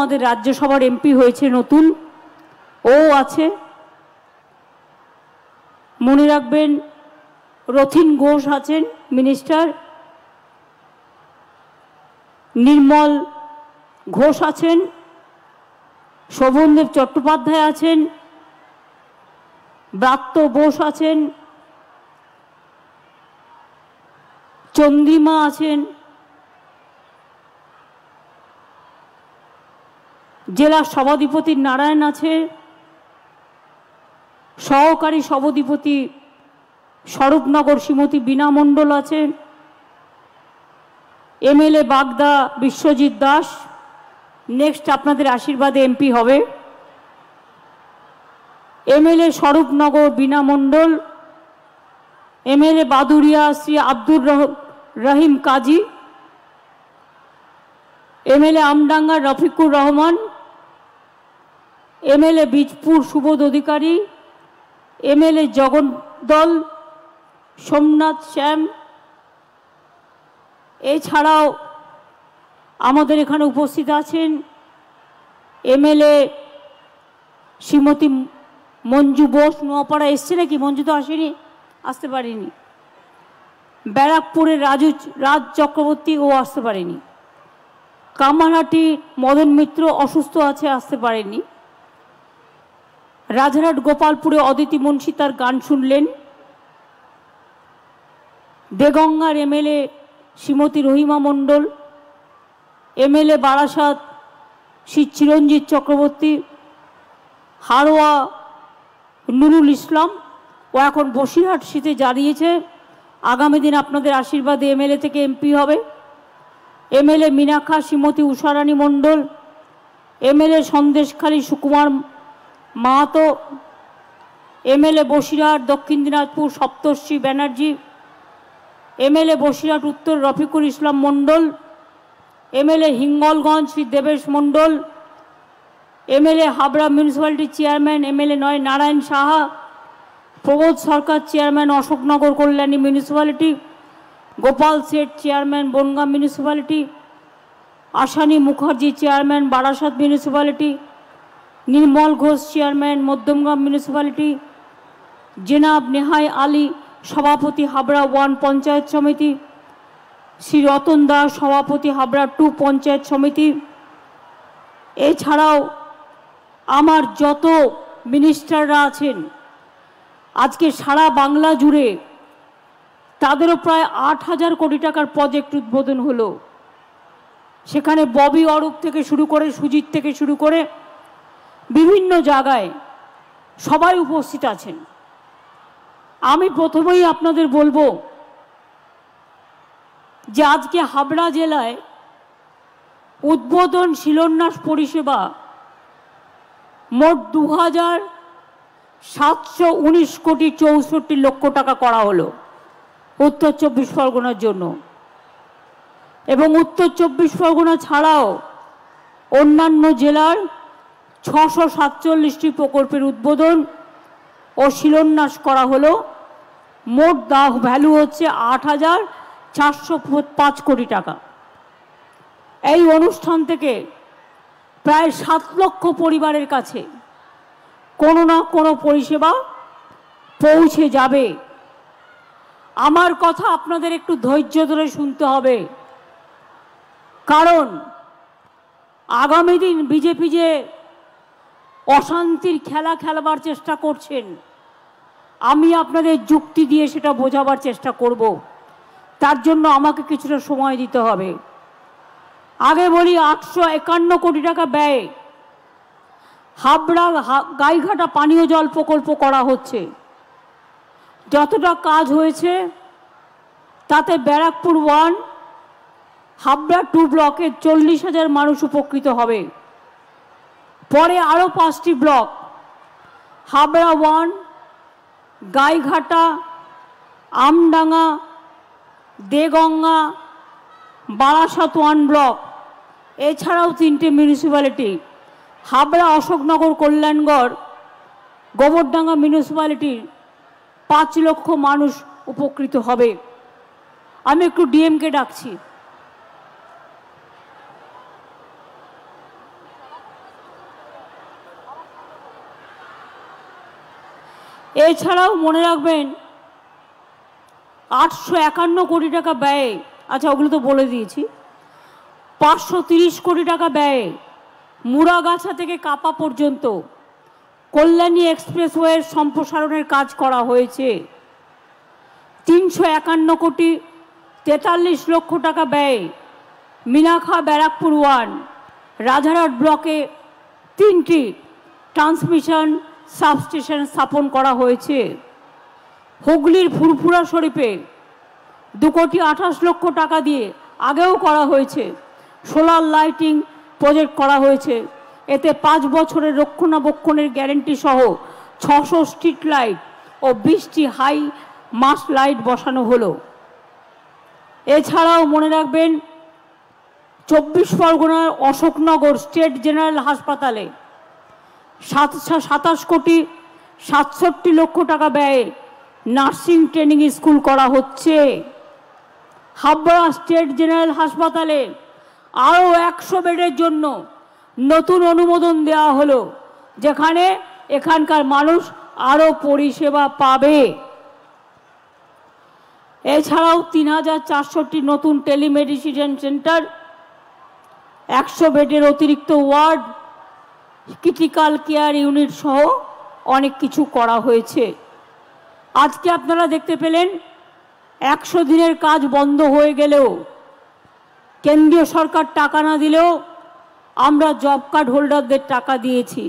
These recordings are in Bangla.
আমাদের রাজ্যসভার এমপি হয়েছে নতুন, ও আছে। মনে রাখবেন রথিন ঘোষ আছেন মিনিস্টার, নির্মল ঘোষ আছেন, শোভনদেব চট্টোপাধ্যায় আছেন, ব্রাত্য বোস আছেন, চন্দ্রিমা আছেন, জেলা সভাধিপতি নারায়ণ আছে, সহকারী সভাধিপতি স্বরূপনগর শ্রীমতী বীণা মণ্ডল আছেন, এমএলএ বাগদা বিশ্বজিৎ দাস নেক্সট আপনাদের আশীর্বাদে এমপি হবে, এমএলএ স্বরূপনগর বীণা মণ্ডল, এমএলএ বাদুরিয়া শ্রী আব্দুর রহিম কাজী, এমএলএ আমডাঙ্গা রফিকুর রহমান, এমএলএ বীজপুর সুবোধ অধিকারী, এমএলএ জগদ্দল সোমনাথ শ্যাম। এছাড়াও আমাদের এখানে উপস্থিত আছেন এমএলএ শ্রীমতী মঞ্জু বোস। নোয়াপাড়া এসছে নাকি? মঞ্জু তো আসেনি, আসতে পারেনি। ব্যারাকপুরের রাজ চক্রবর্তী, ও আসতে পারেনি। কামারহাটি মদন মিত্র অসুস্থ আছে, আসতে পারেনি। রাজারহাট গোপালপুরে অদিতি মুন্সি তার গান শুনলেন। দেগঙ্গার এমএলএ শ্রীমতী রহিমা মণ্ডল, এমএলএ বারাসাত শ্রী চিরঞ্জিত চক্রবর্তী, হারোয়া নুরুল ইসলাম, ও এখন বসিরহাট সিটে দাঁড়িয়েছে। আগামী দিন আপনাদের আশীর্বাদে এমএলএ থেকে এমপি হবে। MLA Minakha Shrimati Usharani Mondal, MLA Sandeshkhali Sukumar Mahato, MLA Basirhat Dakshin Dinajpur Saptarshi Banerjee, MLA Basirhat Uttar Rafikul Islam Mondal, MLA Hingalganj Shri Debesh Mondal, MLA Habra municipality chairman MLA Narayan Saha, Prabodh Sarkar chairman Ashoknagar Kalyani municipality, Gopal Sheth chairman Bangaon municipality, Ashani Mukherjee chairman Barasat municipality, Nirmal Ghosh chairman Madhyamgram municipality, জেনাব নেহাই আলী সভাপতি হাবড়া 1 পঞ্চায়েত সমিতি, শ্রী রতন দাস সভাপতি হাবড়া 2 পঞ্চায়েত সমিতি। এছাড়াও আমার যত মিনিস্টাররা আছেন আজকে সারা বাংলা জুড়ে, তাদেরও প্রায় 8,000 কোটি টাকার প্রজেক্ট উদ্বোধন হলো। সেখানে ববি অরূপ থেকে শুরু করে, সুজিত থেকে শুরু করে বিভিন্ন জায়গায় সবাই উপস্থিত আছেন। আমি প্রথমেই আপনাদের বলবো যে আজকে হাবড়া জেলায় উদ্বোধন শিলান্যাস পরিষেবা মোট 2,719 কোটি 64 লক্ষ টাকা করা হলো উত্তর 24 পরগনার জন্য। এবং উত্তর 24 পরগনা ছাড়াও অন্যান্য জেলার 647টি প্রকল্পের উদ্বোধন ও শিলান্যাস করা হলো। মোট ভ্যালু হচ্ছে 8,405 কোটি টাকা। এই অনুষ্ঠান থেকে প্রায় 7 লক্ষ পরিবারের কাছে কোনো না কোনো পরিষেবা পৌঁছে যাবে। আমার কথা আপনাদের একটু ধৈর্য ধরে শুনতে হবে, কারণ আগামী দিন বিজেপি যে অশান্তির খেলা খেলবার চেষ্টা করছেন, আমি আপনাদের যুক্তি দিয়ে সেটা বোঝাবার চেষ্টা করব। তার জন্য আমাকে কিছুটা সময় দিতে হবে। আগে বলি, 851 কোটি টাকা ব্যয়ে হাবড়া গাইঘাটা পানীয় জল প্রকল্প করা হচ্ছে। যতটা কাজ হয়েছে তাতে ব্যারাকপুর 1, হাবড়া 2 ব্লকের 40,000 মানুষ উপকৃত হবে। পরে আরও 5টি ব্লক, হাবড়া 1, গাইঘাটা, আমডাঙ্গা, দেগঙ্গা, বারাসাত 1 ব্লক, এছাড়াও 3টে মিউনিসিপ্যালিটি, হাবড়া অশোকনগর কল্যাণগড় গোবরডাঙ্গা মিউনিসিপ্যালিটির 5 লক্ষ মানুষ উপকৃত হবে। আমি একটু ডিএমকে ডাকছি। এছাড়াও মনে রাখবেন 851 কোটি টাকা ব্যয়ে, আচ্ছা ওগুলো তো বলে দিয়েছি, 530 কোটি টাকা ব্যয়ে মুড়াগাছা থেকে কাপা পর্যন্ত কল্যাণী এক্সপ্রেসওয়ের সম্প্রসারণের কাজ করা হয়েছে। 351 কোটি 43 লক্ষ টাকা ব্যয়ে মিনাখা ব্যারাকপুর 1 রাজারহাট ব্লকে 3টি ট্রান্সমিশন সাবস্টেশন স্থাপন করা হয়েছে। হুগলির ফুরফুরা শরীফে 2 কোটি 28 লক্ষ টাকা দিয়ে আগেও করা হয়েছে সোলার লাইটিং প্রজেক্ট করা হয়েছে। এতে 5 বছরের রক্ষণাবেক্ষণের গ্যারেন্টি সহ 600 স্ট্রিট লাইট ও 20টি হাই মাস্ট লাইট বসানো হলো। এছাড়াও মনে রাখবেন 24 পরগনার অশোকনগর স্টেট জেনারেল হাসপাতালে 27 কোটি 67 লক্ষ টাকা ব্যয়ে নার্সিং ট্রেনিং স্কুল করা হচ্ছে। হাবড়া স্টেট জেনারেল হাসপাতালে আরও 100 বেডের জন্য নতুন অনুমোদন দেওয়া হলো, যেখানে এখানকার মানুষ আরও পরিষেবা পাবে। এছাড়াও 3400টি নতুন টেলিমেডিসিন সেন্টার, 100 বেডের অতিরিক্ত ওয়ার্ড, ক্রিটিক্যাল কেয়ার ইউনিট সহ অনেক কিছু করা হয়েছে। আজকে আপনারা দেখতে পেলেন 100 দিনের কাজ বন্ধ হয়ে গেলেও, কেন্দ্রীয় সরকার টাকা না দিলেও আমরা জব কার্ড হোল্ডারদের টাকা দিয়েছি।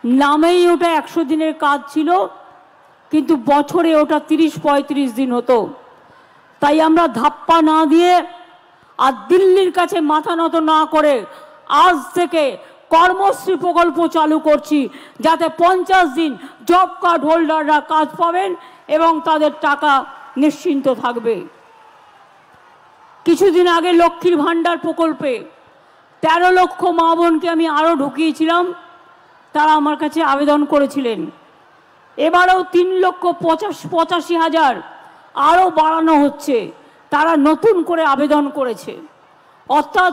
নামেই ওটা 100 দিনের কাজ ছিল, কিন্তু বছরে ওটা 30-35 দিন হতো। তাই আমরা ধাপ্পা না দিয়ে আর দিল্লির কাছে মাথা নত না করে আজ থেকে কর্মশ্রী প্রকল্প চালু করছি, যাতে 50 দিন জব কার্ড হোল্ডাররা কাজ পাবেন এবং তাদের টাকা নিশ্চিন্ত থাকবে। কিছুদিন আগে লক্ষ্মীর ভাণ্ডার প্রকল্পে 13 লক্ষ মা বোনকে আমি আরও ঢুকিয়েছিলাম, তারা আমার কাছে আবেদন করেছিলেন। এবারেও 3,85,000 আরও বাড়ানো হচ্ছে, তারা নতুন করে আবেদন করেছে। অর্থাৎ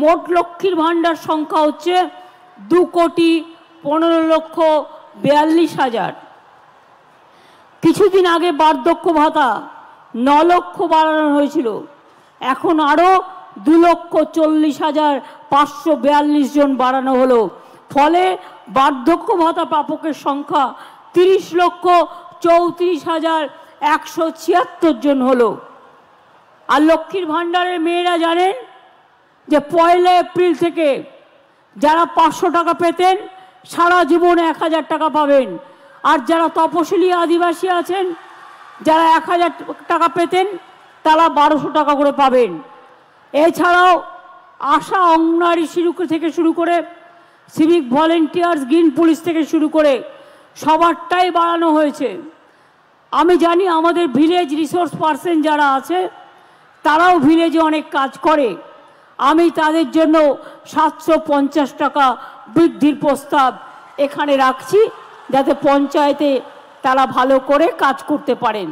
মোট লক্ষ্মীর ভাণ্ডার সংখ্যা হচ্ছে 2,15,42,000। কিছুদিন আগে বার্ধক্য ভাতা 9 লক্ষ বাড়ানো হয়েছিল, এখন আরও 2,40,542 জন বাড়ানো হলো। ফলে বার্ধক্য ভাতা প্রাপকের সংখ্যা 30,34,176 জন হলো। আর লক্ষ্মীর ভাণ্ডারের মেয়েরা জানেন যে 1 এপ্রিল থেকে যারা 500 টাকা পেতেন সারা জীবন 1000 টাকা পাবেন, আর যারা তপশিলি আদিবাসী আছেন যারা 1000 টাকা পেতেন তারা 1200 টাকা করে পাবেন। এছাড়াও আশা অঙ্গনারী থেকে শুরু করে সিভিক ভলেন্টিয়ার্স, গ্রিন পুলিশ থেকে শুরু করে সবারটাই বাড়ানো হয়েছে। আমি জানি আমাদের ভিলেজ রিসোর্স পার্সন যারা আছে তারাও ভিলেজে অনেক কাজ করে, আমি তাদের জন্য 750 টাকা বৃদ্ধির প্রস্তাব এখানে রাখছি, যাতে পঞ্চায়েতে তারা ভালো করে কাজ করতে পারেন।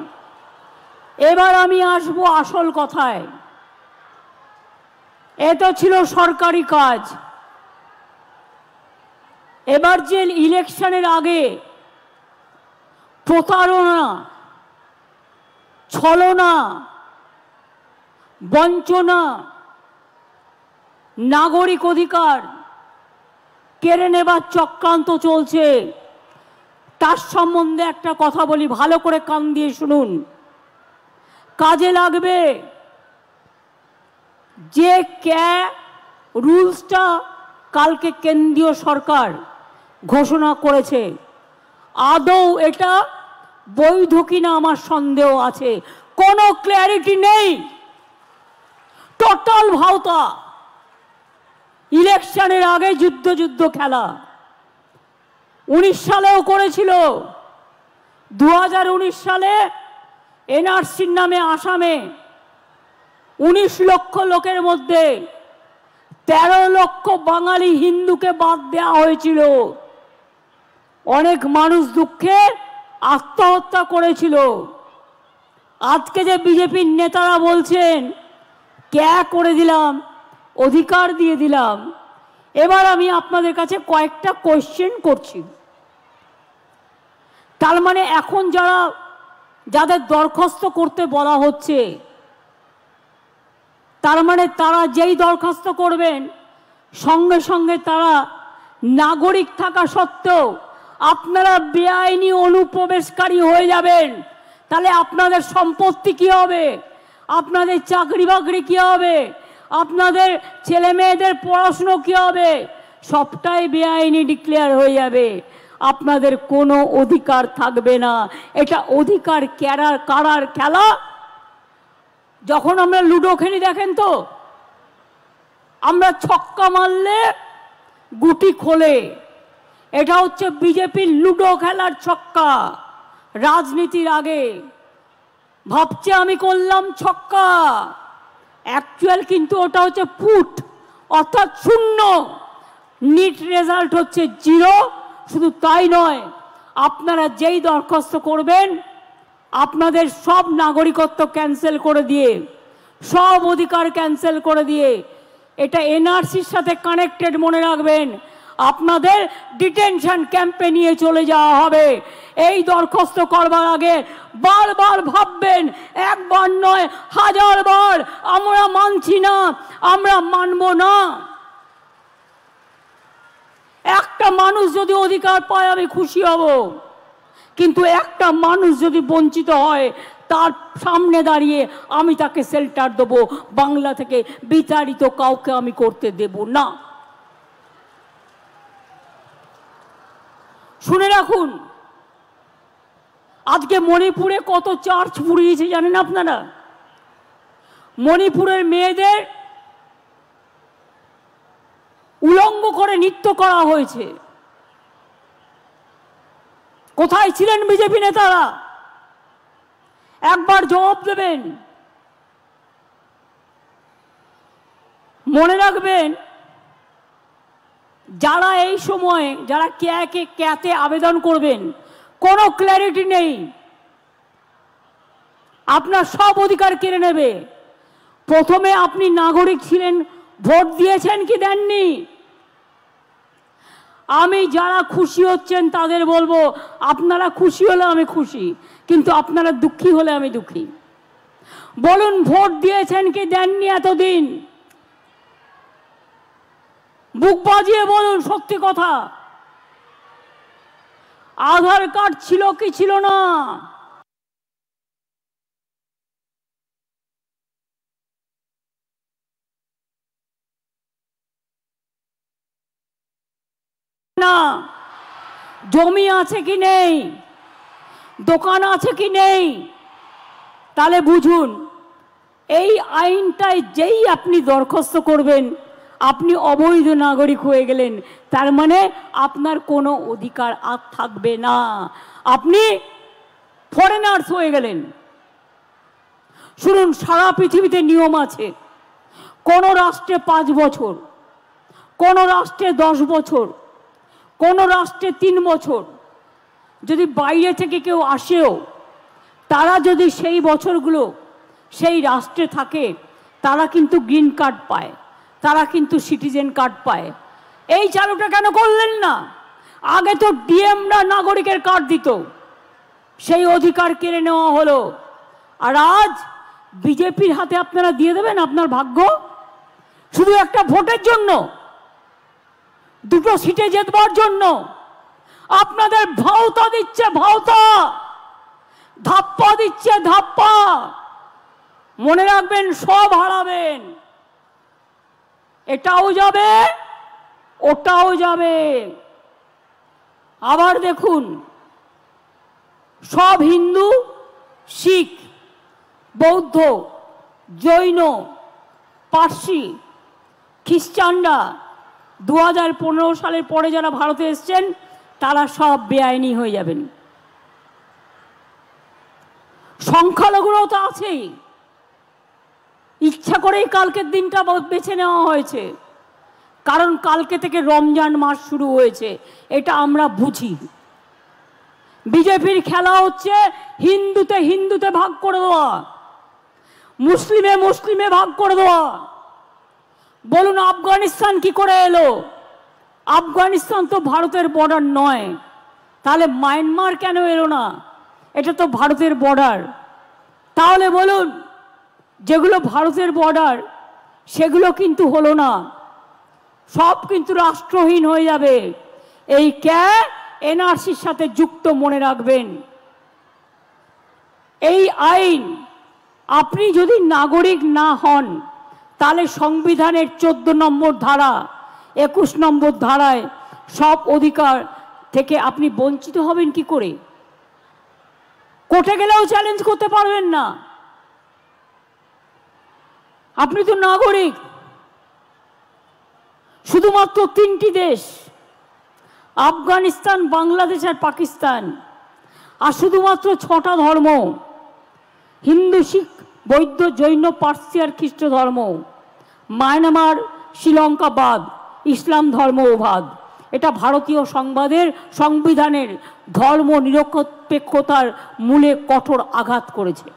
এবার আমি আসবো আসল কথায়। এটা ছিল সরকারি কাজ। এবার যে ইলেকশনের আগে প্রতারণা, ছলনা, বঞ্চনা, নাগরিক অধিকার কেড়ে নেবার চক্রান্ত চলছে, তার সম্বন্ধে একটা কথা বলি, ভালো করে কান দিয়ে শুনুন, কাজে লাগবে। যে রুলসটা কালকে কেন্দ্রীয় সরকার ঘোষণা করেছে, আদৌ এটা বৈধ কিনা আমার সন্দেহ আছে। কোনো ক্ল্যারিটি নেই, টোটাল ভাওতা। ইলেকশনের আগে যুদ্ধ খেলা 19 সালেও করেছিল। 2019 সালে এনআরসির নামে আসামে 19 লক্ষ লোকের মধ্যে 13 লক্ষ বাঙালি হিন্দুকে বাদ দেওয়া হয়েছিল। অনেক মানুষ দুঃখে আত্মহত্যা করেছিল। আজকে যে বিজেপির নেতারা বলছেন ক্যা করে দিলাম, অধিকার দিয়ে দিলাম, এবার আমি আপনাদের কাছে কয়েকটা কোয়েশ্চেন করছি। তার মানে এখন যাদের দরখাস্ত করতে বলা হচ্ছে, তার মানে তারা যেই দরখাস্ত করবেন সঙ্গে সঙ্গে তারা নাগরিক থাকা সত্ত্বেও আপনারা বেআইনি অনুপ্রবেশকারী হয়ে যাবেন। তাহলে আপনাদের সম্পত্তি কি হবে, আপনাদের চাকরি বাকরি কি হবে, আপনাদের ছেলে মেয়েদের পড়াশুনো কি হবে, সবটাই বেআইনি ডিক্লেয়ার হয়ে যাবে। আপনাদের কোনো অধিকার থাকবে না। এটা অধিকার কারার খেলা। যখন আমরা লুডো খেলি দেখেন তো, আমরা ছক্কা মারলে গুটি খোলে। এটা হচ্ছে বিজেপির লুডো খেলার ছক্কা। রাজনীতির আগে ভাবছে আমি করলাম ছক্কা, অ্যাকচুয়াল কিন্তু ওটা হচ্ছে পুট, অর্থাৎ শূন্য। নিট রেজাল্ট হচ্ছে 0। শুধু তাই নয়, আপনারা যেই দরখাস্ত করবেন আপনাদের সব নাগরিকত্ব ক্যান্সেল করে দিয়ে, সব অধিকার ক্যান্সেল করে দিয়ে, এটা এনআরসির সাথে কানেক্টেড, মনে রাখবেন, আপনাদের ডিটেনশন ক্যাম্পে নিয়ে চলে যাওয়া হবে। এই দরখাস্ত করবার আগে বারবার ভাববেন, একবার নয় 1000 বার, আমরা মানছি না, আমরা মানব না। একটা মানুষ যদি অধিকার পায় আমি খুশি হব, কিন্তু একটা মানুষ যদি বঞ্চিত হয় তার সামনে দাঁড়িয়ে আমি তাকে শেল্টার দেব। বাংলা থেকে বিতাড়িত কাউকে আমি করতে দেব না। শুনে রাখুন, আজকে মণিপুরে কত চার্চ পুড়িয়েছে জানেন আপনারা? মণিপুরের মেয়েদের উলঙ্গ করে নৃত্য করা হয়েছে। কোথায় ছিলেন বিজেপি নেতারা? একবার জবাব দেবেন। মনে রাখবেন, যারা এই সময়ে যারা ক্যাতে আবেদন করবেন, কোনো ক্ল্যারিটি নেই, আপনার সব অধিকার কেড়ে নেবে। প্রথমে আপনি নাগরিক ছিলেন, ভোট দিয়েছেন কি দেননি? আমি যারা খুশি হচ্ছেন তাদের বলবো, আপনারা খুশি হলে আমি খুশি, কিন্তু আপনারা দুঃখী হলে আমি দুঃখী। বলুন, ভোট দিয়েছেন কি দেননি এতদিন? বুক বাজিয়ে বলুন সত্যি কথা। আধার কার্ড ছিল কি ছিল না? না। জমি আছে কি নেই? দোকান আছে কি নেই? তাহলে বুঝুন, এই আইনটায় যেই আপনি দরখাস্ত করবেন আপনি অবৈধ নাগরিক হয়ে গেলেন। তার মানে আপনার কোনো অধিকার আর থাকবে না, আপনি ফরেনার্স হয়ে গেলেন। শুনুন, সারা পৃথিবীতে নিয়ম আছে। কোন রাষ্ট্রে 5 বছর, কোন রাষ্ট্রে 10 বছর, কোন রাষ্ট্রে 3 বছর। যদি বাইরে থেকে কেউ আসেও, তারা যদি সেই বছরগুলো সেই রাষ্ট্রে থাকে, তারা কিন্তু গ্রিন কার্ড পায়, তারা কিন্তু সিটিজেন কার্ড পায়। এই চালুটা কেন করলেন না? আগে তো ডিএমরা নাগরিকের কার্ড দিত, সেই অধিকার কেড়ে নেওয়া হলো। আর আজ বিজেপির হাতে আপনারা দিয়ে দেবেন আপনার ভাগ্য, শুধু একটা ভোটের জন্য, 2টো সিটে জেতবার জন্য। আপনাদের ভাওতা দিচ্ছে, ভাওতা, ধাপ্পা দিচ্ছে, ধাপ্পা। মনে রাখবেন, সব হারাবেন। এটাও যাবে, ওটাও যাবে। আবার দেখুন, সব হিন্দু, শিখ, বৌদ্ধ, জৈন, পার্সি, খ্রিস্টানরা 2015 সালের পরে যারা ভারতে এসছেন তারা সব বেআইনি হয়ে যাবেন। সংখ্যালঘুরাও তো আছেই। ইচ্ছা করেই কালকের দিনটা বেছে নেওয়া হয়েছে, কারণ কালকে থেকে রমজান মাস শুরু হয়েছে, এটা আমরা বুঝি। বিজেপির খেলা হচ্ছে হিন্দুতে হিন্দুতে ভাগ করে দেওয়া, মুসলিমে মুসলিমে ভাগ করে দেওয়া। বলুন, আফগানিস্তান কি করে এলো? আফগানিস্তান তো ভারতের বর্ডার নয়, তাহলে মায়ানমার কেন এলো না? এটা তো ভারতের বর্ডার। তাহলে বলুন, যেগুলো ভারতের বর্ডার সেগুলো কিন্তু হলো না, সব কিন্তু রাষ্ট্রহীন হয়ে যাবে। এই এনআরসির সাথে যুক্ত, মনে রাখবেন। এই আইন, আপনি যদি নাগরিক না হন তাহলে সংবিধানের 14 নম্বর ধারা, 21 নম্বর ধারায় সব অধিকার থেকে আপনি বঞ্চিত হবেন কি করে? কোর্টে গেলেও চ্যালেঞ্জ করতে পারবেন না। আপনি তো নাগরিক। শুধুমাত্র 3টি দেশ, আফগানিস্তান, বাংলাদেশ আর পাকিস্তান, আর শুধুমাত্র 6টা ধর্ম, হিন্দু, শিখ, বৌদ্ধ, জৈন, পার্সি আর খ্রিস্ট ধর্ম, মায়ানমার, শ্রীলঙ্কা বাদ, ইসলাম ধর্ম বাদ। এটা ভারতীয় সংবিধানের ধর্ম নিরপেক্ষতার মূলে কঠোর আঘাত করেছে,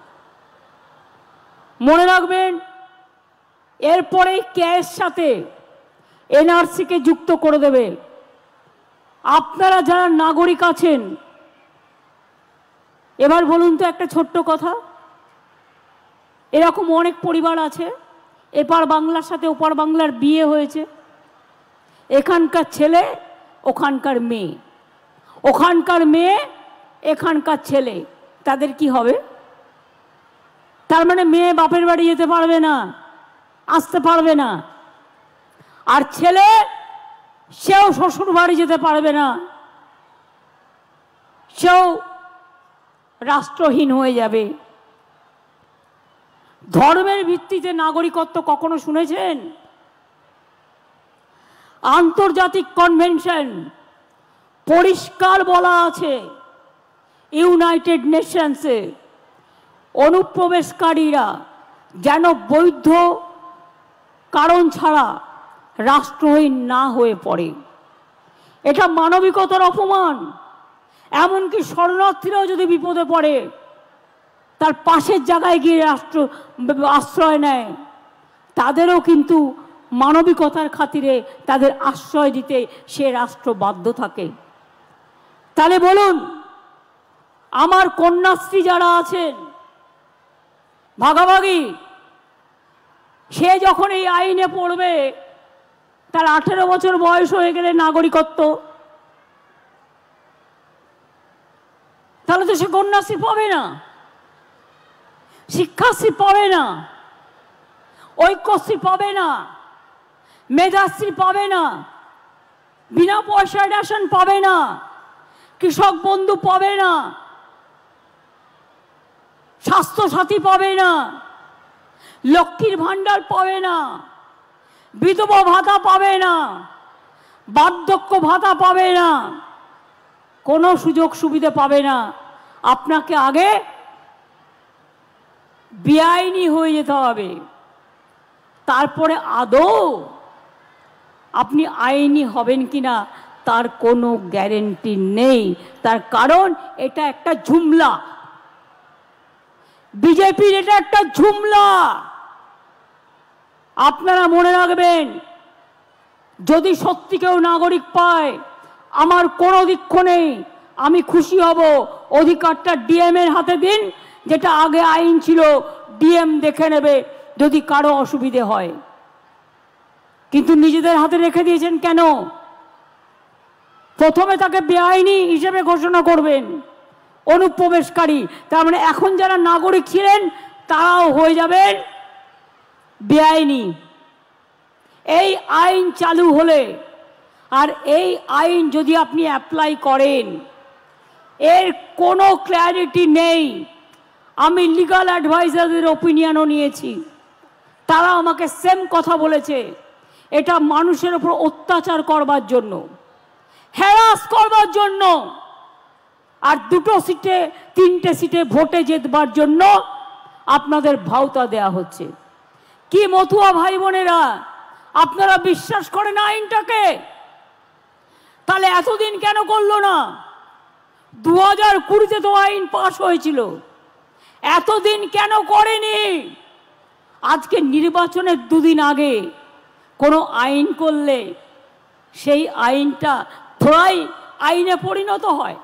মনে রাখবেন। এরপরে এর সাথে এনআরসিকে যুক্ত করে দেবে। আপনারা যারা নাগরিক আছেন, এবার বলুন তো একটা ছোট্ট কথা, এরকম অনেক পরিবার আছে, এপার বাংলার সাথে ওপার বাংলার বিয়ে হয়েছে, এখানকার ছেলে ওখানকার মেয়ে, ওখানকার মেয়ে এখানকার ছেলে, তাদের কি হবে? তার মানে মেয়ে বাপের বাড়ি যেতে পারবে না, আসতে পারবে না, আর ছেলে সেও শ্বশুর বাড়ি যেতে পারবে না, সেও রাষ্ট্রহীন হয়ে যাবে। ধর্মের ভিত্তিতে নাগরিকত্ব কখনো শুনেছেন? আন্তর্জাতিক কনভেনশন পরিষ্কার বলা আছে, ইউনাইটেড নেশনসে অনুপ্রবেশকারীরা যেন বৈধ কারণ ছাড়া রাষ্ট্রহীন না হয়ে পড়ে। এটা মানবিকতার অপমান। এমনকি শরণার্থীরাও যদি বিপদে পড়ে তার পাশের জায়গায় গিয়ে আশ্রয় নেয়, তাদেরও কিন্তু মানবিকতার খাতিরে তাদের আশ্রয় দিতে সে রাষ্ট্র বাধ্য থাকে। তাহলে বলুন, আমার কন্যাশ্রী যারা আছেন ভাগাভাগি, সে যখন এই আইনে পড়বে, তার 18 বছর বয়স হয়ে গেলে নাগরিকত্ব, তাহলে তো সে কন্যাশ্রী পাবে না, শিক্ষাশ্রী পাবে না, ঐক্যশ্রী পাবে না, মেধাশ্রী পাবে না, বিনা পয়সায় রেশন পাবে না, কৃষক বন্ধু পাবে না, স্বাস্থ্যসাথী পাবে না, লক্ষ্মীর ভাণ্ডার পাবে না, বিধবা ভাতা পাবে না, বার্ধক্য ভাতা পাবে না, কোনো সুযোগ সুবিধা পাবে না। আপনাকে আগে বেআইনি হয়ে যেতে হবে, তারপরে আদৌ আপনি আইনি হবেন কিনা তার কোনো গ্যারেন্টি নেই। তার কারণ এটা একটা ঝুমলা, বিজেপির এটা একটা ঝুমলা। আপনারা মনে রাখবেন, যদি সত্যি কেউ নাগরিক পায়, আমার কোনো দুঃখ নেই, আমি খুশি হব। অধিকারটা ডিএম এর হাতে দিন, যেটা আগে আইন ছিল ডিএম দেখে নেবে যদি কারো অসুবিধে হয়। কিন্তু নিজেদের হাতে রেখে দিয়েছেন কেন? প্রথমে তাকে বেআইনি হিসেবে ঘোষণা করবেন, অনুপ্রবেশকারী। তার মানে এখন যারা নাগরিক ছিলেন তারাও হয়ে যাবেন বেআইনি। এই আইন চালু হলে, আর এই আইন যদি আপনি অ্যাপ্লাই করেন, এর কোনো ক্ল্যারিটি নেই। আমি লিগাল অ্যাডভাইজারদের ওপিনিয়নও নিয়েছি, তারা আমাকে সেম কথা বলেছে, এটা মানুষের উপর অত্যাচার করবার জন্য, হ্যারাস করবার জন্য, আর 2টো সিটে 3টে সিটে ভোটে জেতবার জন্য আপনাদের ভাওতা দেয়া হচ্ছে। কি মতুয়া ভাই বোনেরা, আপনারা বিশ্বাস করেন আইনটাকে? তাহলে এতদিন কেন করলো না? 2020-তে তো আইন পাশ হয়েছিল, এতদিন কেন করেনি? আজকে নির্বাচনের 2 দিন আগে কোনো আইন করলে সেই আইনটা থোড়াই আইনে পরিণত হয়?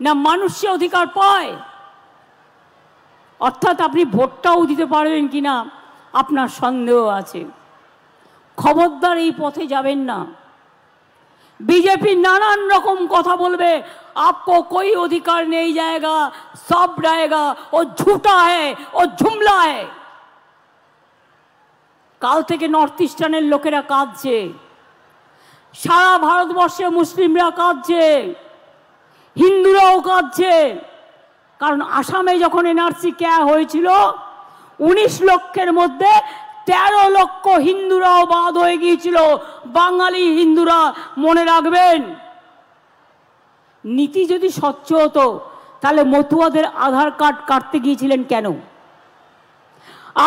না মানুষ সে অধিকার পায়? অর্থাৎ আপনি ভোটটাও দিতে পারবেন কিনা আপনার সন্দেহ আছে। খবরদার এই পথে যাবেন না। बीजेपी नानान रकम कथा बोलबे, आपको कोई अधिकार नहीं जाएगा, सब रहेगा, वो झूठा है, वो जुमला है। काल থেকে नर्थ ईस्टार्नर लोकेरा काঁদছে, सारा भारतवर्षे मुस्लिमरा काঁদছে, हिंदुराও काঁদছে। कारण आसामे যখন एनआरसी क्या হয়েছিল 19 লক্ষের মধ্যে 13 লক্ষ হিন্দুরাও বাদ হয়ে গিয়েছিল। বাঙালি হিন্দুরা মনে রাখবেন, নীতি যদি স্বচ্ছ হতো তাহলে মতুয়াদের আধার কার্ড কাটতে গিয়েছিলেন কেন?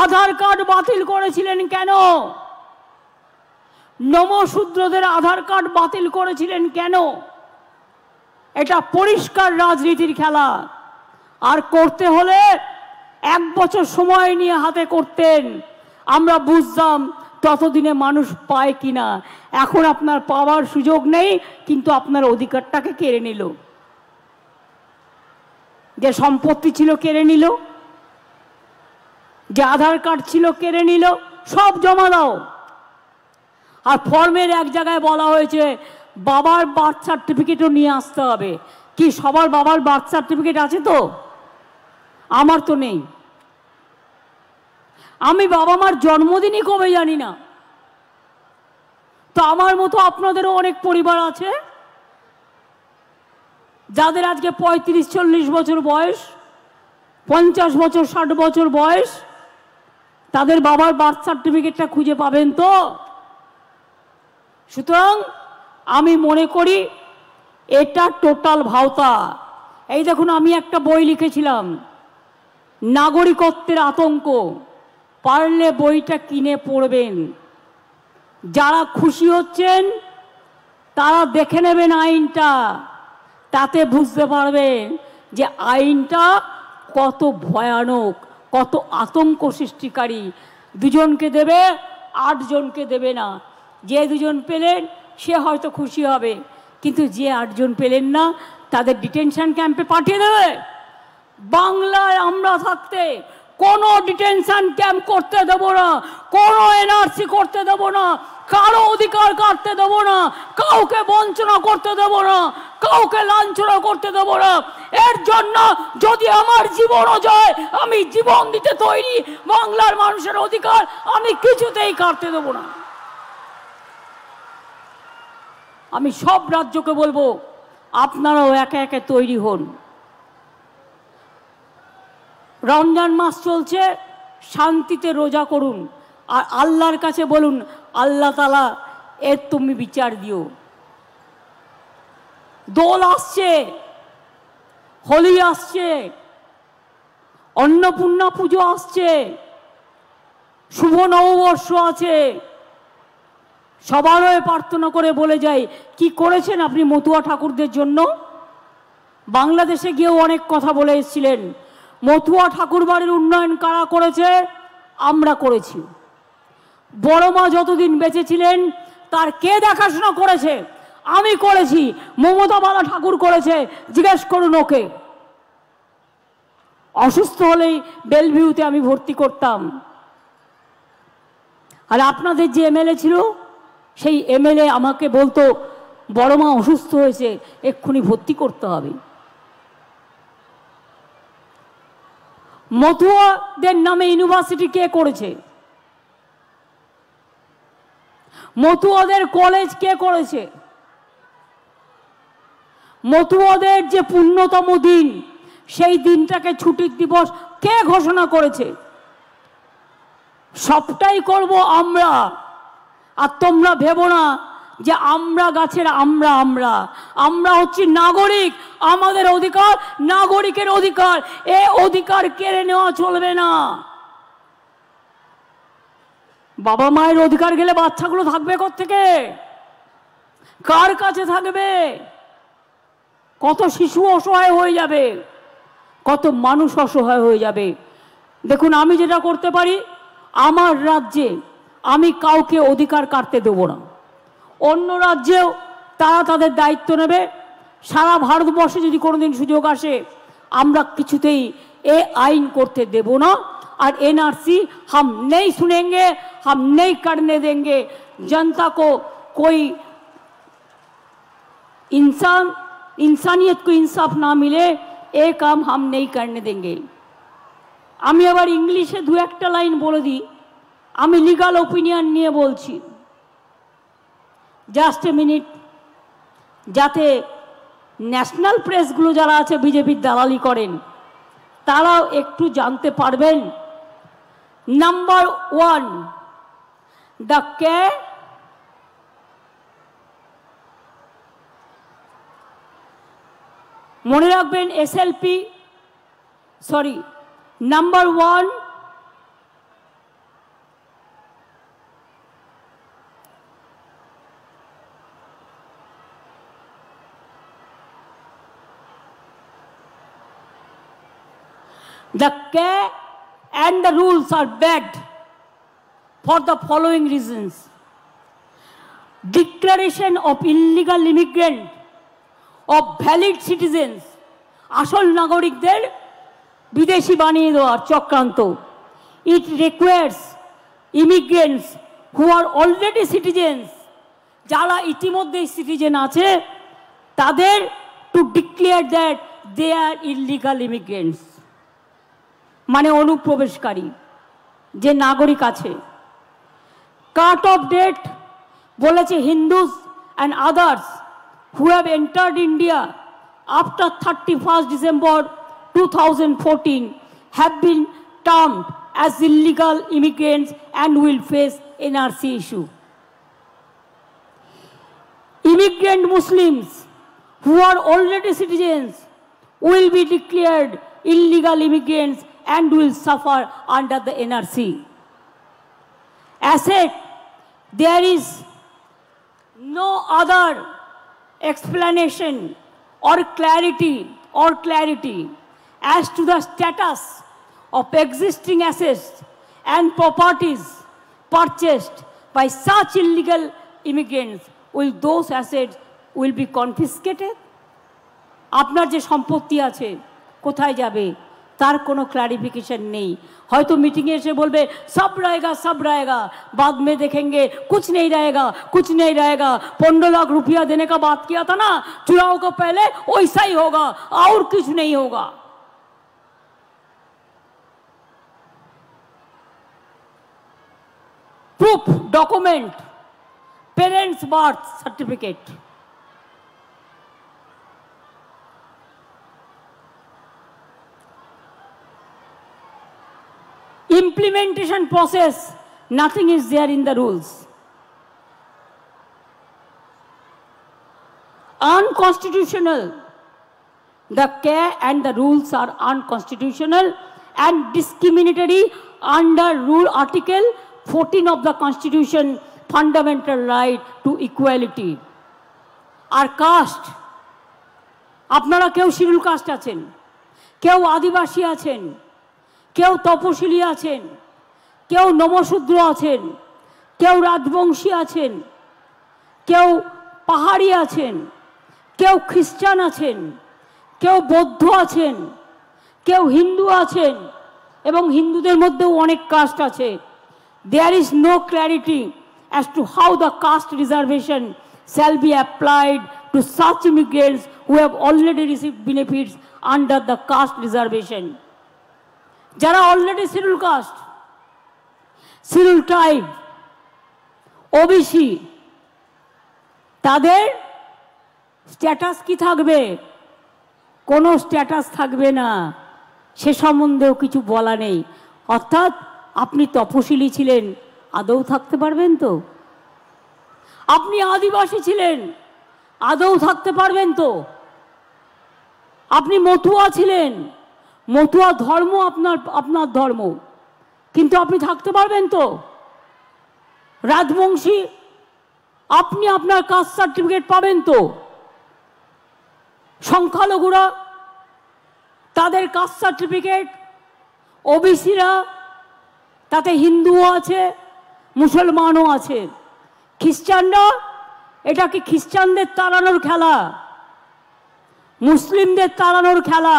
আধার কার্ড বাতিল করেছিলেন কেন? নমশূদ্রদের আধার কার্ড বাতিল করেছিলেন কেন? এটা পরিষ্কার রাজনীতির খেলা। আর করতে হলে 1 বছর সময় নিয়ে হাতে করতেন, আমরা বুঝতাম ততদিনে মানুষ পায় কিনা। এখন আপনার পাওয়ার সুযোগ নেই, কিন্তু আপনার অধিকারটাকে কেড়ে নিল। যে সম্পত্তি ছিল কেড়ে নিল, যে আধার কার্ড ছিল কেড়ে নিল, সব জমা দাও। আর ফর্মের এক জায়গায় বলা হয়েছে বাবার বার্থ সার্টিফিকেটও নিয়ে আসতে হবে। কি সবার বাবার বার্থ সার্টিফিকেট আছে? তো আমার তো নেই। আমি বাবা মার জন্মদিনই কবে জানি না। তো আমার মতো আপনাদেরও অনেক পরিবার আছে যাদের আজকে 35-40 বছর বয়স, 50 বছর 60 বছর বয়স, তাদের বাবার বার্থ সার্টিফিকেটটা খুঁজে পাবেন তো? সুতরাং আমি মনে করি এটা টোটাল ভাওতা। এই দেখুন, আমি একটা বই লিখেছিলাম নাগরিকত্বের আতঙ্ক, পারলে বইটা কিনে পড়বেন। যারা খুশি হচ্ছেন তারা দেখে নেবেন আইনটা, তাতে বুঝতে পারবেন যে আইনটা কত ভয়ানক, কত আতঙ্ক সৃষ্টিকারী। 2 জনকে দেবে, 8 জনকে দেবে না। যে 2 জন পেলেন সে হয়তো খুশি হবে, কিন্তু যে 8 জন পেলেন না তাদের ডিটেনশন ক্যাম্পে পাঠিয়ে দেবে। বাংলায় আমরা থাকতে কোনো ডিটেনশন ক্যাম্প করতে দেব না, কোনো এনআরসি করতে দেব না, কারো অধিকার কাটতে দেব না, কাউকে বঞ্চনা করতে দেব না, কাউকে লাঞ্ছনা করতে দেব না। এর জন্য যদি আমার জীবনও যায় আমি জীবন দিতে তৈরি। বাংলার মানুষের অধিকার আমি কিছুতেই কাটতে দেব না। আমি সব রাজ্যকে বলবো আপনারাও একে একে তৈরি হন। রমজান মাস চলছে, শান্তিতে রোজা করুন আর আল্লাহর কাছে বলুন, আল্লাহ তাআলা এর তুমি বিচার দিও। দোল আসছে, হোলি আসছে, অন্নপূর্ণা পুজো আসছে, শুভ নববর্ষ আছে। সবার হয়ে প্রার্থনা করে বলে যাই, কি করেছেন আপনি মতুয়া ঠাকুরদের জন্য? বাংলাদেশে গিয়েও অনেক কথা বলে এসেছিলেন। মতুয়া ঠাকুর বাড়ির উন্নয়ন কারা করেছে? আমরা করেছি। বড় মা যতদিন বেঁচে ছিলেন তার কে দেখাশোনা করেছে? আমি করেছি। মমতা বালা ঠাকুর করেছে, জিজ্ঞেস করুন ওকে। অসুস্থ হলেই বেলভিউতে আমি ভর্তি করতাম। আর আপনাদের যে এমএলএ ছিল সেই এমএলএ আমাকে বলতো বড় মা অসুস্থ হয়েছে, এক্ষুনি ভর্তি করতে হবে। মতুয়াদের নামে ইউনিভার্সিটি কে করেছে? মতুয়াদের কলেজ কে করেছে? মতুয়াদের যে পুণ্যতম দিন, সেই দিনটাকে ছুটির দিবস কে ঘোষণা করেছে? সবটাই করব আমরা। আর তোমরা ভেবো না যে আমরা গাছের আমরা আমরা আমরা হচ্ছি নাগরিক। আমাদের অধিকার নাগরিকের অধিকার, এ অধিকার কেড়ে নেওয়া চলবে না। বাবা মায়ের অধিকার গেলে বাচ্চাগুলো থাকবে কোত্থেকে? কার কাছে থাকবে? কত শিশু অসহায় হয়ে যাবে, কত মানুষ অসহায় হয়ে যাবে। দেখুন, আমি যেটা করতে পারি, আমার রাজ্যে আমি কাউকে অধিকার কাটতে দেব না। অন্য রাজ্যেও তারা তাদের দায়িত্ব নেবে, সারা ভারতবর্ষে যদি কোনোদিন সুযোগ আসে আমরা কিছুতেই এ আইন করতে देब ना। और एनआरसी हम नहीं सुनेंगे, हम नहीं करने देंगे। जनता को कोई इंसानियत को इंसाफ ना मिले ये काम हम नहीं करने देंगे। আমি আবার ইংলিশে দু একটা লাইন বলে দিই, আমি লিগাল ওপিনিয়ন নিয়ে বলছি, জাস্ট এ মিনিট, যাতে ন্যাশনাল প্রেসগুলো যারা আছে বিজেপির দালালি করেন তারাও একটু জানতে পারবেন। নাম্বার 1, দ্য কে মনে রাখবেন SLP, sorry, number 1, the care and the rules are begged for the following reasons. Declaration of illegal immigrant of valid citizens, আসল নাগরিকদের বিদেশি বানিয়ে দেওয়ার চক্রান্ত। It requires immigrants who are already citizens, যারা ইতিমধ্যেই সিটিজেন আছে তাদের to declare that they are illegal immigrants, মানে অনুপ্রবেশকারী যে নাগরিক আছে। কাট অফ ডেট বলেছে Hindus and others who have entered India after 31 December 2014 have been termed as illegal immigrants and will face NRC issue. Immigrant Muslims who are already citizens will be declared illegal immigrants and will suffer under the NRC. As said, there is no other explanation or clarity as to the status of existing assets and properties purchased by such illegal immigrants. Will those assets will be confiscated? আপনার যে সম্পত্তি আছে কোথায় যাবে তার কোনো ক্লারিফিকেশন নেই। হয়তো মিটিংয়ে এসে বলবে সব रहेगा, बाद में देखेंगे कुछ नहीं रहेगा। 15 लाख रुपया देने का बात किया था ना चुनाव को पहले, वैसा ही होगा और कुछ नहीं होगा। Proof document, parents birth certificate, implementation process, nothing is there in the rules. Unconstitutional. The care and the rules are unconstitutional and discriminatory under rule article 14 of the Constitution, fundamental right to equality. আর কাস্ট, আপনারা কেউ শিডিউল কাস্ট আছেন, কেউ আদিবাসী আছেন, কেউ তপশিলি আছেন, কেউ নমশূদ্র আছেন, কেউ রাজবংশী আছেন, কেউ পাহাড়ি আছেন, কেউ খ্রিস্টান আছেন, কেউ বৌদ্ধ আছেন, কেউ হিন্দু আছেন এবং হিন্দুদের মধ্যেও অনেক কাস্ট আছে। There is no clarity as to how the caste reservation shall be applied to such immigrants who have already received benefits under the caste reservation. যারা already scheduled caste, scheduled tribe, OBC, তাদের স্ট্যাটাস কি থাকবে? কোনো স্ট্যাটাস থাকবে না, সে সম্বন্ধেও কিছু বলা নেই। অর্থাৎ আপনি তপশিলি ছিলেন, আদৌ থাকতে পারবেন তো? আপনি আদিবাসী ছিলেন, আদৌ থাকতে পারবেন তো? আপনি মতুয়া ছিলেন, মতুয়া ধর্ম আপনার ধর্ম, কিন্তু আপনি থাকতে পারবেন তো? রাজবংশী, আপনি আপনার কাস্ট সার্টিফিকেট পাবেন তো? সংখ্যালঘুরা তাদের কাস্ট সার্টিফিকেট, ওবিসিরা তাতে হিন্দুও আছে মুসলমানও আছে, খ্রিস্টানরা, এটা কি খ্রিস্টানদের তাড়ানোর খেলা? মুসলিমদের তাড়ানোর খেলা,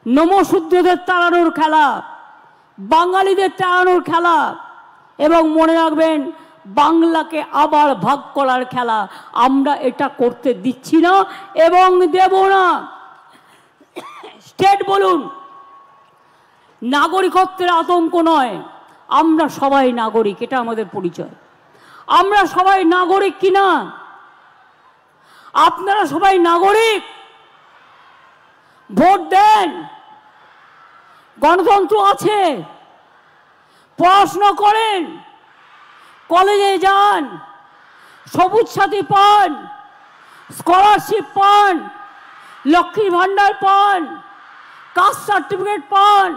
নমশূদ্রদের তাড়ানোর খেলা, বাঙালিদের তাড়ানোর খেলা, এবং মনে রাখবেন বাংলাকে আবার ভাগ করার খেলা। আমরা এটা করতে দিচ্ছি না এবং দেব না। স্টেট বলুন, নাগরিকত্বের আতঙ্ক নয়, আমরা সবাই নাগরিক, এটা আমাদের পরিচয়। আমরা সবাই নাগরিক কিনা? আপনারা সবাই নাগরিক, ভোট দেন, গণতন্ত্র আছে, পড়াশোনা করেন, কলেজে যান, সবুজ সাথী পান, স্কলারশিপ পান, লক্ষ্মীর ভান্ডার পান, কাস্ট সার্টিফিকেট পান,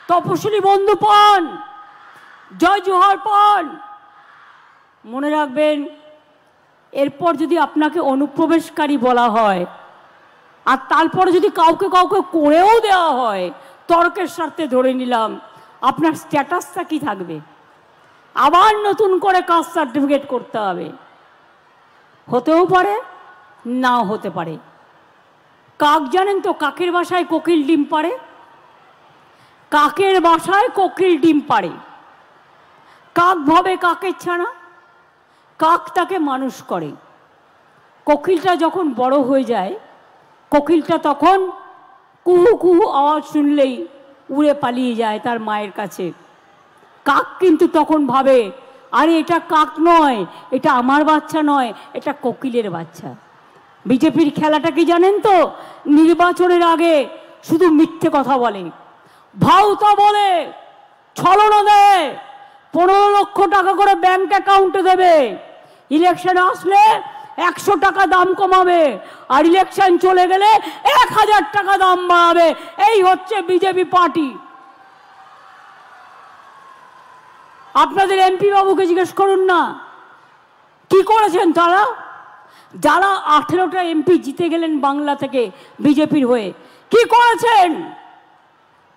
তপশিলি বন্ধু পান, জয় জোহার পান। মনে রাখবেন, এরপর যদি আপনাকে অনুপ্রবেশকারী বলা হয় আর তারপরে যদি কাউকে কাউকে করেও দেওয়া হয়, তর্কের স্বার্থে ধরে নিলাম, আপনার স্ট্যাটাসটা কি থাকবে? আবার নতুন করে কাস্ট সার্টিফিকেট করতে হবে। হতেও পারে, নাও হতে পারে। কাক জানেন তো, কাকের বাসায় কোকিল ডিম পাড়ে। কাকের বাসায় কোকিল ডিম পাড়ে। কাক ভাবে কাকের ছানা, কাক তাকে মানুষ করে। কোকিলটা যখন বড় হয়ে যায়, কোকিলটা তখন কুহু কুহু আওয়াজ শুনলেই উড়ে পালিয়ে যায় তার মায়ের কাছে। কাক কিন্তু তখন ভাবে, আরে এটা কাক নয়, এটা আমার বাচ্চা নয়, এটা কোকিলের বাচ্চা। বিজেপির খেলাটা কি জানেন তো? নির্বাচনের আগে শুধু মিথ্যে কথা বলে, ভাউতা বলে, ছলনা দেয়, 15 লক্ষ টাকা করে ব্যাংক অ্যাকাউন্টে দেবে, ইলেকশন আসলে 100 টাকা দাম কমাবে, আর ইলেকশন চলে গেলে 1000 টাকা দাম বাড়াবে। এই হচ্ছে বিজেপি পার্টি। আপনাদের এমপি বাবুকে জিজ্ঞেস করুন না কি করেছেন তারা। যারা 18টা এমপি জিতে গেলেন বাংলা থেকে বিজেপির হয়ে, কি করেছেন?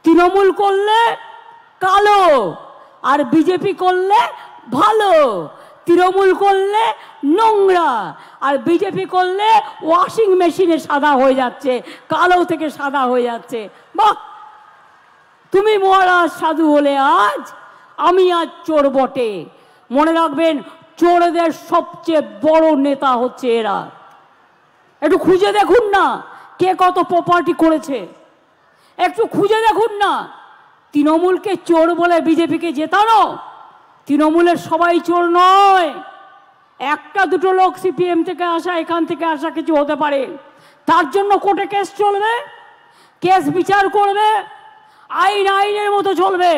তৃণমূল করলে কালো আর বিজেপি করলে ভালো। তৃণমূল করলে নোংরা আর বিজেপি করলে ওয়াশিং মেশিনে সাদা হয়ে যাচ্ছে, কালো থেকে সাদা হয়ে যাচ্ছে। বাহ, তুমি মহারাজ সাধু হলে আজ, আমি আজ চোর বটে। মনে রাখবেন, চোরদের সবচেয়ে বড় নেতা হচ্ছে এরা। একটু খুঁজে দেখুন না কে কত প্রপার্টি করেছে, একটু খুঁজে দেখুন না। তৃণমূলকে চোর বলে বিজেপিকে জেতানো? তৃণমূলের সবাই চোর নয়, একটা দুটো লোক সিপিএম থেকে আসা, এখান থেকে আসা কিছু হতে পারে। তার জন্য কোর্টে কেস চলবে, কেস বিচার করবে, আইন আইনের মতো চলবে।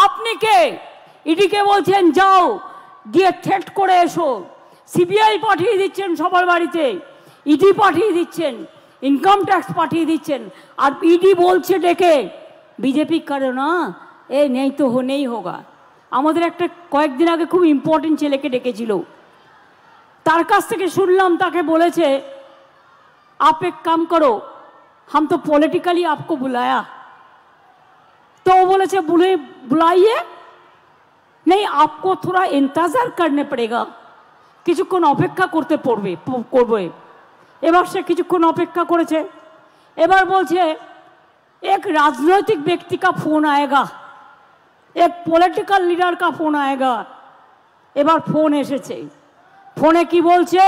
আপনি কে? ইডিকে বলছেন যাও গিয়ে থ্রেট করে এসো, সিবিআই পাঠিয়ে দিচ্ছেন সবার বাড়িতে, ইডি পাঠিয়ে দিচ্ছেন, ইনকাম ট্যাক্স পাঠিয়ে দিচ্ছেন, আর ইডি বলছে ডেকে বিজেপি করে না, এ নেই তো নেই হোগা। আমাদের একটা কয়েকদিন আগে খুব ইম্পর্টেন্ট ছেলেকে ডেকেছিল, তার কাছ থেকে শুনলাম তাকে বলেছে आप एक काम करो, हम तो पॉलिटिकली आपको बुलाया। तो वो बोले बुलाइए नहीं, आपको थोड़ा इंतजार करने पड़ेगा, কিছুক্ষণ অপেক্ষা করতে করবে। এবার সে কিছুক্ষণ অপেক্ষা করেছে, এবার বলছে एक राजनीतिक व्यक्ति का फोन आएगा, एक पॉलिटिकल लीडर का फोन आएगा। এবার ফোন এসেছে, ফোনে কি বলছে?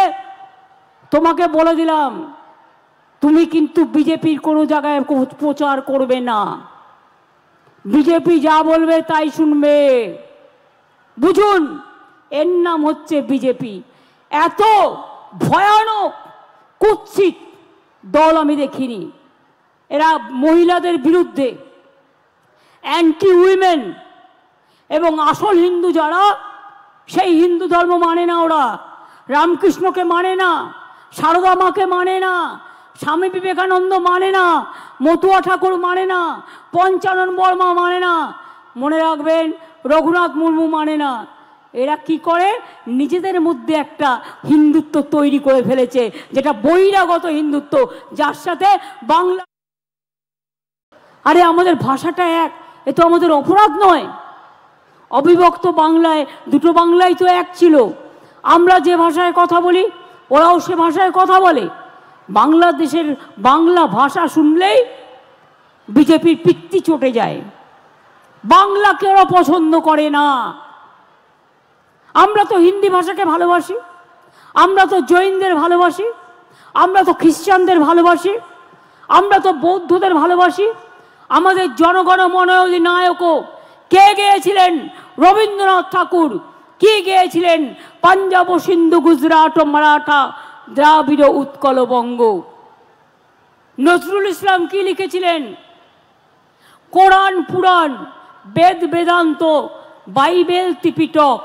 তোমাকে বলে দিলাম তুমি কিন্তু বিজেপির কোনো জায়গায় প্রচার করবে না, বিজেপি যা বলবে তাই শুনবে। বুঝুন, এর নাম হচ্ছে বিজেপি। এত ভয়ানক কুৎসিত দল আমি দেখিনি। এরা মহিলাদের বিরুদ্ধে, অ্যান্টি উইমেন, এবং আসল হিন্দু যারা, সেই হিন্দু ধর্ম মানে না ওরা, রামকৃষ্ণকে মানে না, সারদা মাকে মানে না, স্বামী বিবেকানন্দ মানে না, মতুয়া ঠাকুর মানে না, পঞ্চানন বর্মা মানে না, মনে রাখবেন রঘুনাথ মুর্মু মানে না। এরা কি করে? নিজেদের মধ্যে একটা হিন্দুত্ব তৈরি করে ফেলেছে, যেটা বহিরাগত হিন্দুত্ব, যার সাথে বাংলা, আরে আমাদের ভাষাটা এক, এ তো আমাদের অপরাধ নয়। অবিভক্ত বাংলায় দুটো বাংলাই তো এক ছিল। আমরা যে ভাষায় কথা বলি ওরাও সে ভাষায় কথা বলে। বাংলাদেশের বাংলা ভাষা শুনলেই বিজেপির পিত্তি চটে যায়। বাংলাকে ওরা পছন্দ করে না। আমরা তো হিন্দি ভাষাকে ভালোবাসি, আমরা তো জৈনদের ভালোবাসি, আমরা তো খ্রিস্টানদের ভালোবাসি, আমরা তো বৌদ্ধদের ভালোবাসি। আমাদের জনগণ মন অধিনায়কও কে গেয়েছিলেন? রবীন্দ্রনাথ ঠাকুর। কি গেয়েছিলেন? পাঞ্জাব ও সিন্ধু গুজরাট ও মারাঠা দ্রাবিড় উৎকল বঙ্গ। নজরুল ইসলাম কি লিখেছিলেন? কোরআন পুরাণ বেদ বেদান্ত বাইবেল ত্রিপিটক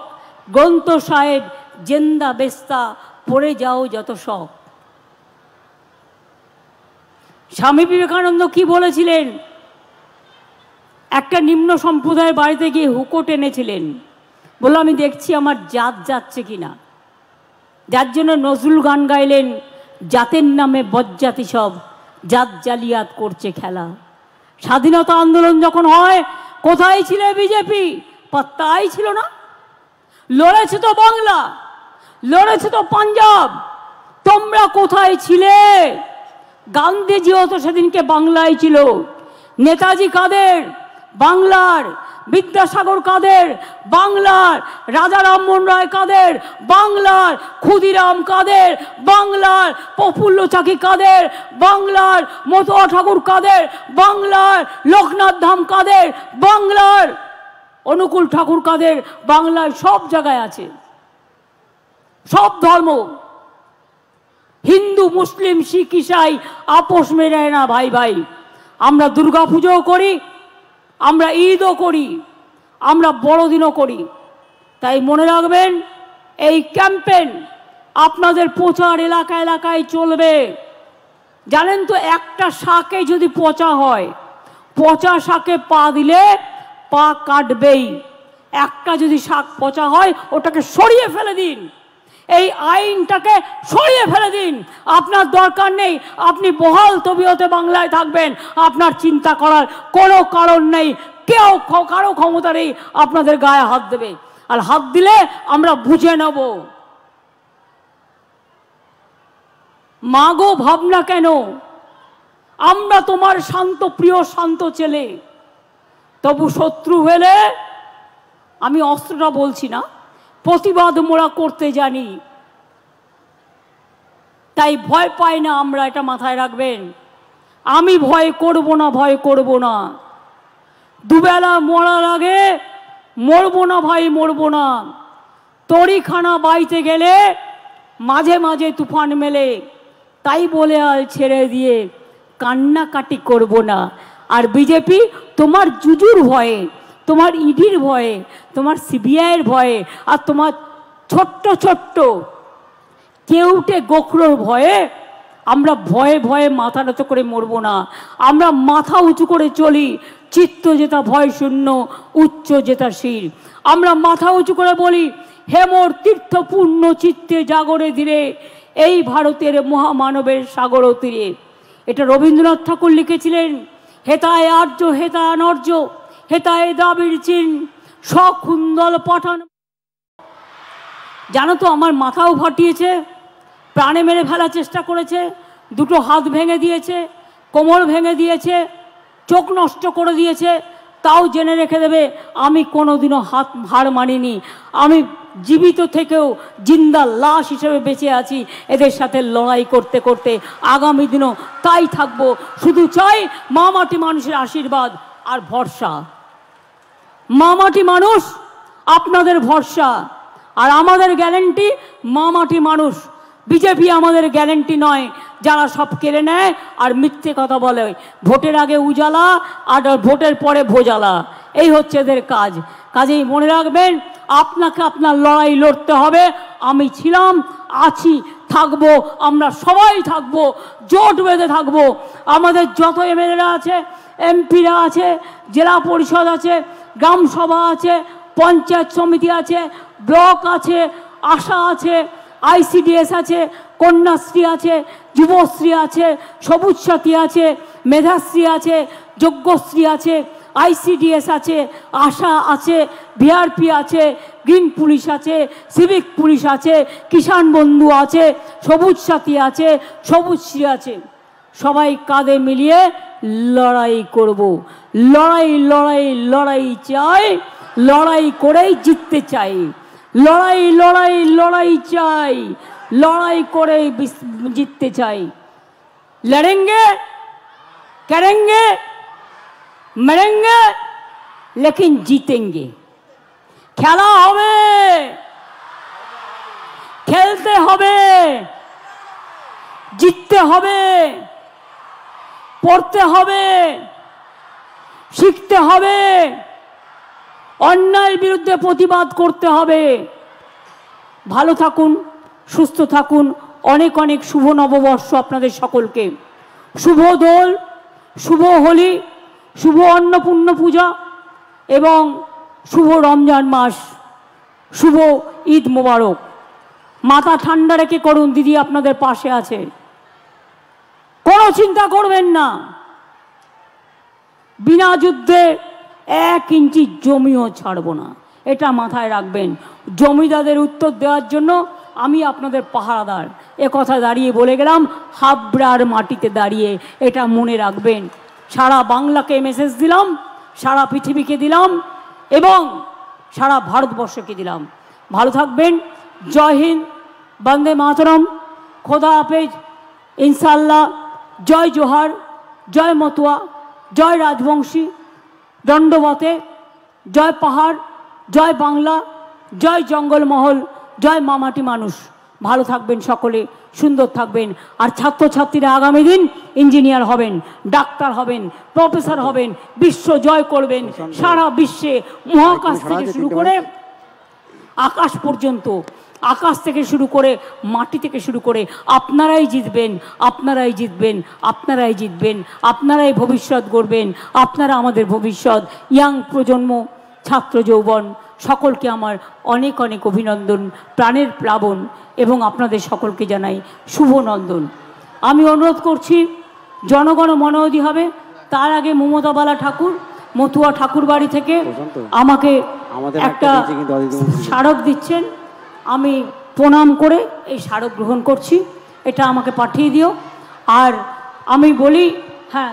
গ্রন্থ সাহেব জেন্দা বেস্তা পড়ে যাও যত সব। স্বামী বিবেকানন্দ কি বলেছিলেন? একটা নিম্ন সম্প্রদায়ের বাড়িতে গিয়ে হুকো টেনেছিলেন, বললো আমি দেখছি আমার জাত যাচ্ছে কিনা। যার জন্য নজরুল গান গাইলেন, জাতের নামে বজ্জাতি সব জাত জালিয়াত করছে খেলা। স্বাধীনতা আন্দোলন যখন হয় কোথায় ছিল বিজেপি? পাত্তাই ছিল না। লড়েছে তো বাংলা, লড়েছে তো পাঞ্জাব, তোমরা কোথায় ছিলে? গান্ধীজিও তো সেদিনকে বাংলায় ছিল। নেতাজি কাদের? বাংলার। বিদ্যাসাগর কাদের? বাংলার। রাজা রামমোহন রায় কাদের? বাংলার। ক্ষুদিরাম কাদের? বাংলার। প্রফুল্ল চাকি কাদের? বাংলার। মতুয়া ঠাকুর কাদের? বাংলার। লোকনাথ ধাম কাদের? বাংলার। অনুকূল ঠাকুর কাদের? বাংলার। সব জায়গায় আছে, সব ধর্ম। হিন্দু মুসলিম শিখ ইসাই আপোষ মেলায় না ভাই ভাই। আমরা দুর্গা পুজোও করি, আমরা ঈদও করি, আমরা বড়দিনও করি। তাই মনে রাখবেন, এই ক্যাম্পেইন আপনাদের প্রচার এলাকা এলাকায় চলবে। জানেন তো, একটা শাকে যদি পচা হয়, পচা শাকে পা দিলে পা কাটবেই। একটা যদি শাক পচা হয় ওটাকে সরিয়ে ফেলে দিন, এই আইনটাকে সরিয়ে ফেলে দিন। আপনার দরকার নেই, আপনি বহাল তবিয়তে বাংলায় থাকবেন, আপনার চিন্তা করার কোনো কারণ নেই। কেউ কারো ক্ষমতা নেই আপনাদের গায়ে হাত দেবে, আর হাত দিলে আমরা বুঝে নেব। মাগো ভাবনা কেন? আমরা তোমার শান্ত প্রিয় শান্ত ছেলে, তবু শত্রু হলে, আমি অস্ত্রটা বলছি না, প্রতিবাদ মোরা করতে জানি। তাই ভয় পাই না আমরা, এটা মাথায় রাখবেন। আমি ভয় করব না, ভয় করব না। দুবেলা মরার আগে মরবো না ভাই, মরবো না। তরিখানা বাইতে গেলে মাঝে মাঝে তুফান মেলে, তাই বলে আর ছেড়ে দিয়ে কান্নাকাটি করব না। আর বিজেপি তোমার জুজুর ভয়ে, তোমার ইডির ভয়ে, তোমার সিবিআইয়ের ভয়ে, আর তোমার ছোট্ট ছোট্ট কেউটে গোখরোর ভয়ে আমরা ভয়ে ভয়ে মাথা নত করে মরব না। আমরা মাথা উঁচু করে চলি, চিত্ত যেটা ভয় শূন্য, উচ্চ যেটা শির। আমরা মাথা উঁচু করে বলি, হেমর তীর্থপূর্ণ চিত্তে জাগরে ধীরে এই ভারতের মহামানবের সাগর তীরে। এটা রবীন্দ্রনাথ ঠাকুর লিখেছিলেন। হেতায় আর্য হেতায় অনর্য, হেতায় দাবির চিন সখুন্দল পাঠান। জানো তো, আমার মাথাও ফাটিয়েছে, প্রাণে মেরে ফেলার চেষ্টা করেছে, দুটো হাত ভেঙে দিয়েছে, কোমর ভেঙে দিয়েছে, চোখ নষ্ট করে দিয়েছে। তাও জেনে রেখে দেবে, আমি কোনোদিনও হার মানিনি। আমি জীবিত থেকেও জিন্দা লাশ হিসেবে বেঁচে আছি, এদের সাথে লড়াই করতে করতে আগামী দিনও তাই থাকবো। শুধু চাই মা মাটি মানুষের আশীর্বাদ আর ভরসা। মা মাটি মানুষ আপনাদের ভরসা, আর আমাদের গ্যারেন্টি মা মাটি মানুষ। বিজেপি আমাদের গ্যারেন্টি নয়, যারা সব কেড়ে নেয় আর মিথ্যে কথা বলে। ভোটের আগে উজালা আর ভোটের পরে ভোজালা, এই হচ্ছে এদের কাজ। কাজেই মনে রাখবেন, আপনাকে আপনার লড়াই লড়তে হবে। আমি ছিলাম, আছি, থাকবো, আমরা সবাই থাকবো, জোট বেঁধে থাকবো। আমাদের যত এমএলএরা আছে, এমপিরা আছে, জেলা পরিষদ আছে, গ্রাম সভা আছে, পঞ্চায়েত সমিতি আছে, ব্লক আছে, আশা আছে, আইসিডিএস আছে, কন্যাশ্রী আছে, যুবশ্রী আছে, সবুজ সাথী আছে, মেধাশ্রী আছে, যজ্ঞশ্রী আছে, আইসিডিএস আছে, আশা আছে, ভিআরপি আছে, গ্রিন পুলিশ আছে, সিভিক পুলিশ আছে, কিষাণ বন্ধু আছে, সবুজ সাথী আছে, সবুজ শ্রী আছে। সবাই কাঁধে মিলিয়ে লড়াই করব। লড়াই লড়াই লড়াই চাই, লড়াই করেই জিততে চাই। লড়াই লড়াই লড়াই চাই, লড়াই করে জিততে চাই। লড়েंगे, करेंगे, मरेंगे, लेकिन जीतेंगे। খেলা হবে, খেলতে হবে, জিততে হবে, পড়তে হবে, শিখতে হবে, অন্যায়ের বিরুদ্ধে প্রতিবাদ করতে হবে। ভালো থাকুন, সুস্থ থাকুন। অনেক অনেক শুভ নববর্ষ আপনাদের সকলকে। শুভ দোল, শুভ হোলি, শুভ অন্নপূর্ণ পূজা এবং শুভ রমজান মাস, শুভ ঈদ মোবারক। মাথা ঠান্ডা রেখে করুন, দিদি আপনাদের পাশে আছে। কোনো চিন্তা করবেন না। বিনা যুদ্ধে 1 ইঞ্চি জমিও ছাড়ব না, এটা মাথায় রাখবেন। জমিদারদের উত্তর দেওয়ার জন্য আমি আপনাদের পাহারাদার, এ কথা দাঁড়িয়ে বলে গেলাম, হাবড়ার মাটিতে দাঁড়িয়ে এটা মনে রাখবেন। সারা বাংলাকে মেসেজ দিলাম, সারা পৃথিবীকে দিলাম এবং সারা ভারতবর্ষকে দিলাম। ভালো থাকবেন। জয় হিন্দ, বন্দে মাতরম, খোদা হাফেজ, ইনশাল্লাহ। জয় জোহার, জয় মতুয়া, জয় রাজবংশী, দণ্ডবতে, জয় পাহাড়, জয় বাংলা, জয় জঙ্গলমহল, জয় মামাটি মানুষ। ভালো থাকবেন সকলে, সুন্দর থাকবেন। আর ছাত্রছাত্রীরা আগামী দিন ইঞ্জিনিয়ার হবেন, ডাক্তার হবেন, প্রফেসর হবেন, বিশ্ব জয় করবেন। সারা বিশ্বে মহাকাশ থেকে শুরু করে আকাশ পর্যন্ত, আকাশ থেকে শুরু করে মাটি থেকে শুরু করে আপনারাই জিতবেন, আপনারাই জিতবেন, আপনারাই জিতবেন, আপনারাই ভবিষ্যৎ গড়বেন। আপনারা আমাদের ভবিষ্যৎ। ইয়াং প্রজন্ম, ছাত্র যৌবন, সকলকে আমার অনেক অনেক অভিনন্দন, প্রাণের প্লাবন এবং আপনাদের সকলকে জানাই শুভ নন্দন। আমি অনুরোধ করছি, জনগণ মনোযোগী হবে। তার আগে মমতা বালা ঠাকুর মতুয়া ঠাকুর বাড়ি থেকে আমাকে একটা স্মারক দিচ্ছেন। আমি প্রণাম করে এই স্মারক গ্রহণ করছি, এটা আমাকে পাঠিয়ে দিও। আর আমি বলি, হ্যাঁ।